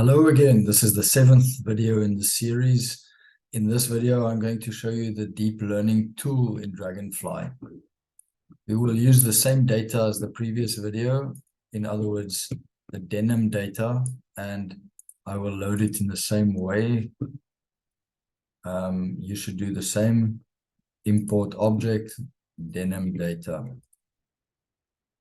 Hello again, this is the 7th video in the series. In this video, I'm going to show you the deep learning tool in Dragonfly. We will use the same data as the previous video, in other words, the denim data, and I will load it in the same way. You should do the same, import object, denim data.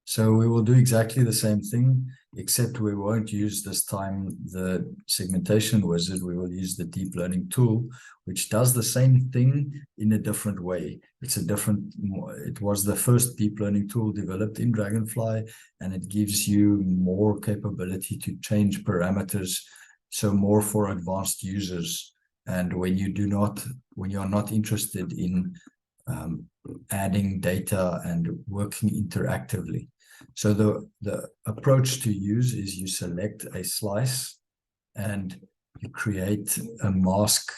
So we will do exactly the same thing, except we won't use this time the segmentation wizard. We will use the deep learning tool, which does the same thing in a different way. It was the first deep learning tool developed in Dragonfly, and it gives you more capability to change parameters, so more for advanced users. And when you're not interested in adding data and working interactively. So the approach to use is you select a slice and you create a mask.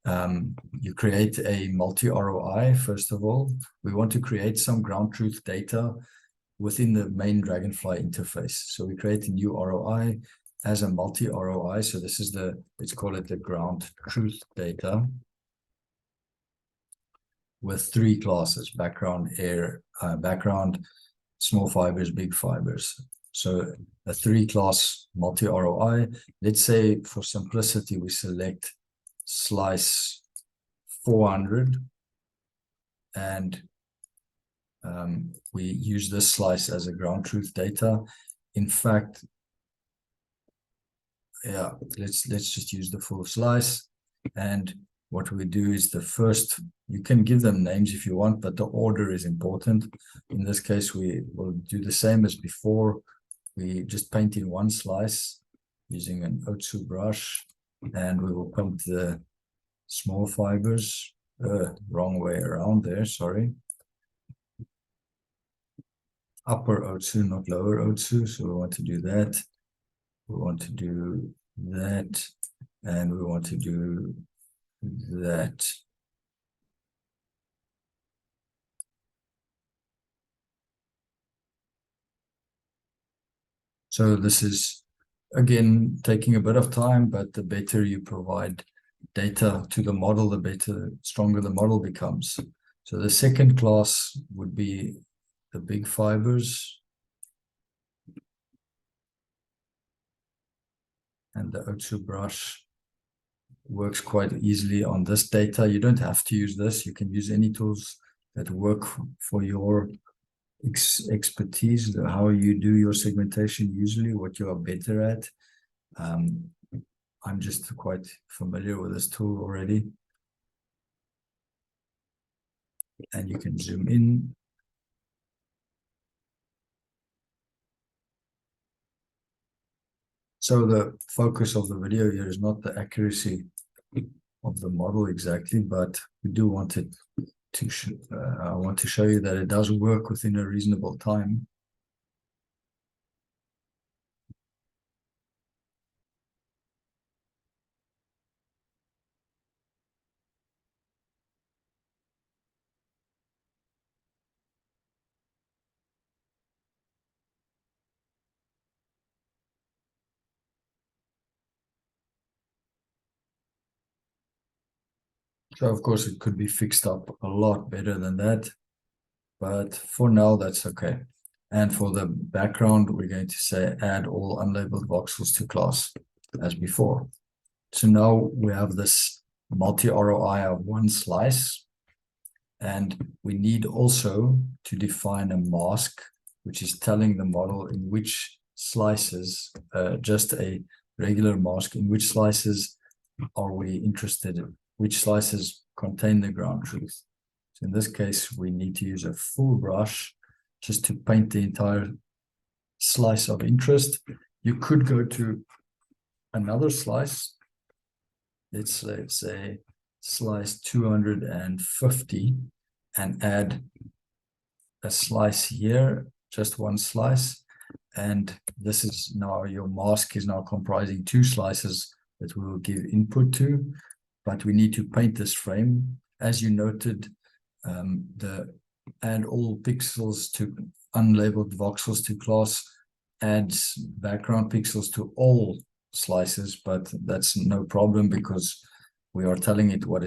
You create a multi-ROI, first of all. We want to create some ground truth data within the main Dragonfly interface. So we create a new ROI as a multi-ROI. So this is let's call it the ground truth data, with 3 classes: background, background, small fibers, big fibers. So a 3-class multi-ROI. Let's say for simplicity, we select slice 400 and we use this slice as a ground truth data. In fact, yeah, let's just use the full slice. And what we do is you can give them names if you want, but the order is important. In this case, we will do the same as before. We just paint in one slice using an Otsu brush, and we will pump the small fibers, wrong way around there, sorry. Upper Otsu, not lower Otsu, so we want to do that. We want to do that, and we want to do that. So this is, again, taking a bit of time, but the better you provide data to the model, the stronger the model becomes. So the second class would be the big fibers. And the Otsu brush works quite easily on this data. You don't have to use this. You can use any tools that work for your expertise, how you do your segmentation, usually what you are better at. I'm just quite familiar with this tool already. And you can zoom in. So the focus of the video here is not the accuracy of the model exactly, but we do want it to I want to show you that it does work within a reasonable time. So of course it could be fixed up a lot better than that, but for now that's okay. And for the background, we're going to say add all unlabeled voxels to class as before. So now we have this multi-ROI of one slice, and we need also to define a mask, which is telling the model in which slices, just a regular mask, in which slices are we interested in, which slices contain the ground truth. So in this case, we need to use a full brush just to paint the entire slice of interest. You could go to another slice. Let's say slice 250 and add a slice here, just one slice. And this is now, your mask is now comprising 2 slices that we will give input to, but we need to paint this frame. As you noted, the add all pixels to unlabeled voxels to class adds background pixels to all slices, but that's no problem because we are telling it what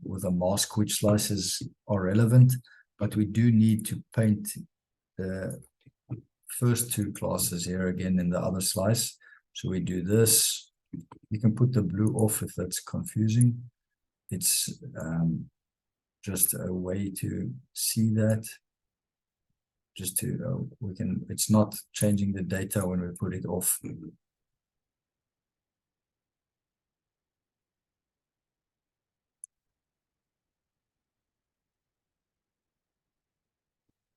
with a mask which slices are relevant, but we do need to paint the first two classes here again in the other slice. So we do this. You can put the blue off if that's confusing. It's just a way to see that. Just to it's not changing the data when we put it off.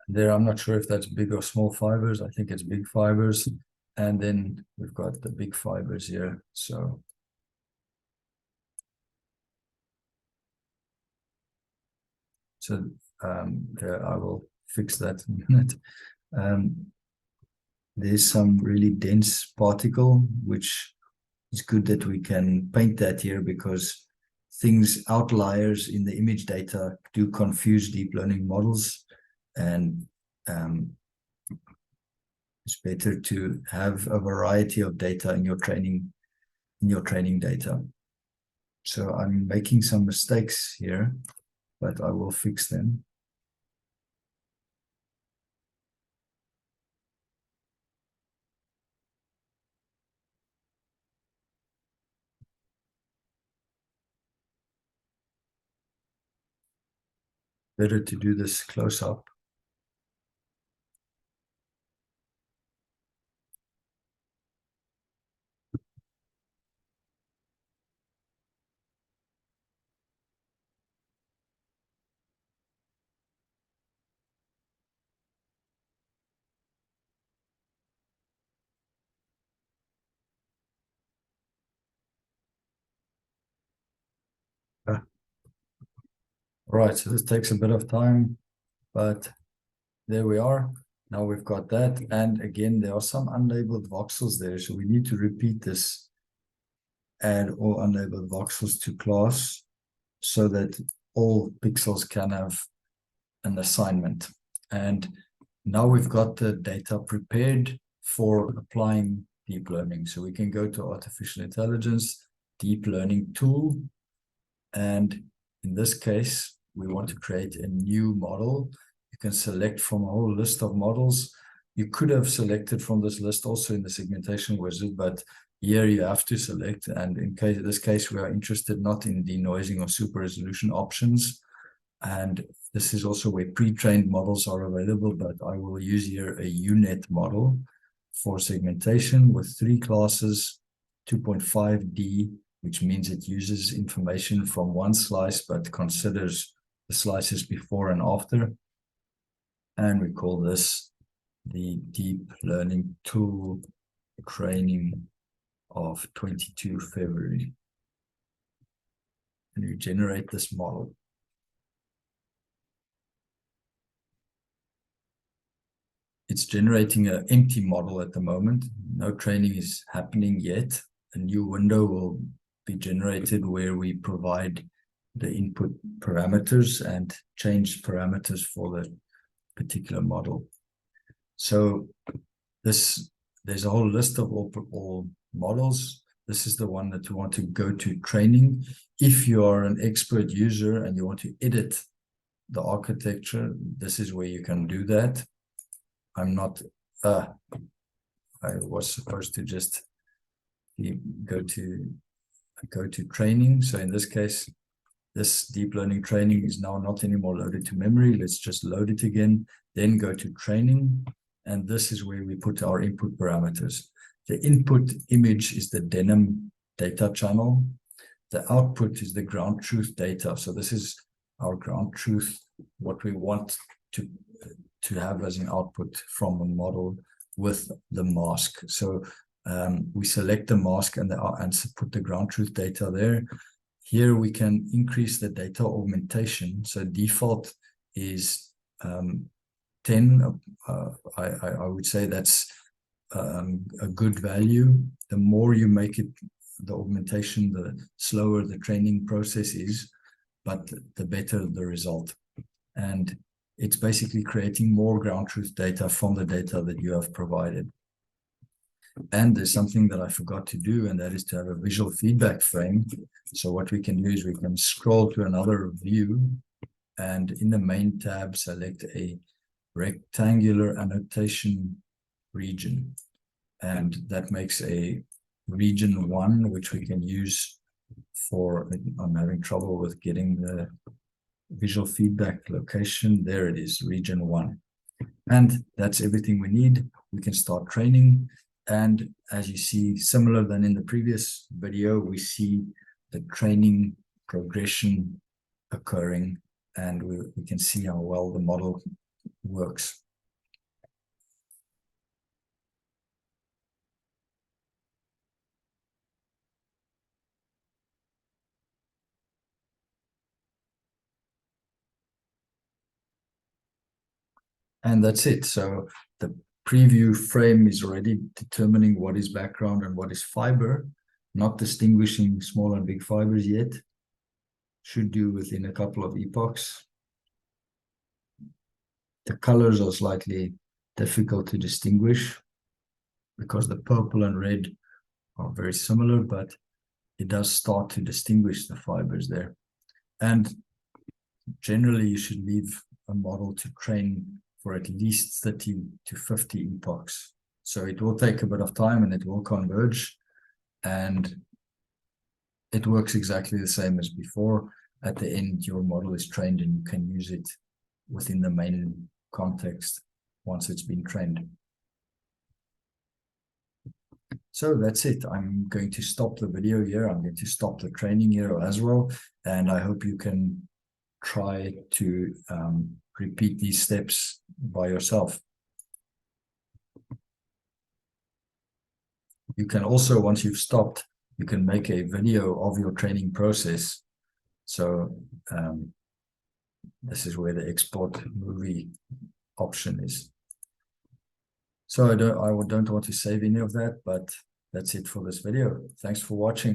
There, I'm not sure if that's big or small fibers. I think it's big fibers. And then we've got the big fibers here. So there, I will fix that in a minute. There's some really dense particle, which is good that we can paint that here because outliers in the image data do confuse deep learning models, and it's better to have a variety of data in your training data. So I'm making some mistakes here, but I will fix them. Better to do this close up. Right, so this takes a bit of time, but there we are. Now we've got that. And again, there are some unlabeled voxels there. So we need to repeat this, add all unlabeled voxels to class so that all pixels can have an assignment. And now we've got the data prepared for applying deep learning. So we can go to artificial intelligence, deep learning tool. And in this case, we want to create a new model. You can select from a whole list of models. You could have selected from this list also in the segmentation wizard, but here you have to select. And in this case, we are interested not in denoising or super resolution options. And this is also where pre-trained models are available, but I will use here a UNet model for segmentation with 3 classes, 2.5D, which means it uses information from one slice, but considers the slices before and after. And we call this the deep learning tool training of 22 February. And you generate this model. It's generating an empty model at the moment. No training is happening yet. A new window will be generated where we provide the input parameters and change parameters for the particular model. So there's a whole list of all models. This is the one that you want to go to training. If you are an expert user and you want to edit the architecture, this is where you can do that. I'm not, I was supposed to just go to training. So in this case, this deep learning training is now not anymore loaded to memory. Let's just load it again, then go to training. And this is where we put our input parameters. The input image is the denim data channel. The output is the ground truth data. So this is our ground truth, what we want to have as an output from a model with the mask. So we select the mask and put the ground truth data there. Here we can increase the data augmentation. So default is 10. I would say that's a good value. The more you make it, the augmentation, the slower the training process is, but the better the result. And it's basically creating more ground truth data from the data that you have provided. And there's something that I forgot to do, and that is to have a visual feedback frame. So what we can do is we can scroll to another view, and in the main tab, select a rectangular annotation region. And that makes a region 1, which we can use for, I'm having trouble with getting the visual feedback location. There it is, region 1. And that's everything we need. We can start training. And as you see, similar than in the previous video, we see the training progression occurring, and we can see how well the model works. And that's it. So the preview frame is already determining what is background and what is fiber, not distinguishing small and big fibers yet. Should do within a couple of epochs. The colors are slightly difficult to distinguish because the purple and red are very similar, but it does start to distinguish the fibers there. And generally, you should leave a model to train for at least 30 to 50 epochs. So it will take a bit of time and it will converge, and it works exactly the same as before. At the end, your model is trained and you can use it within the main context once it's been trained. So that's it. I'm going to stop the video here. I'm going to stop the training here as well. And I hope you can try to repeat these steps by yourself. You can also, once you've stopped, you can make a video of your training process. So this is where the export movie option is. So I don't want to save any of that, but that's it for this video. Thanks for watching.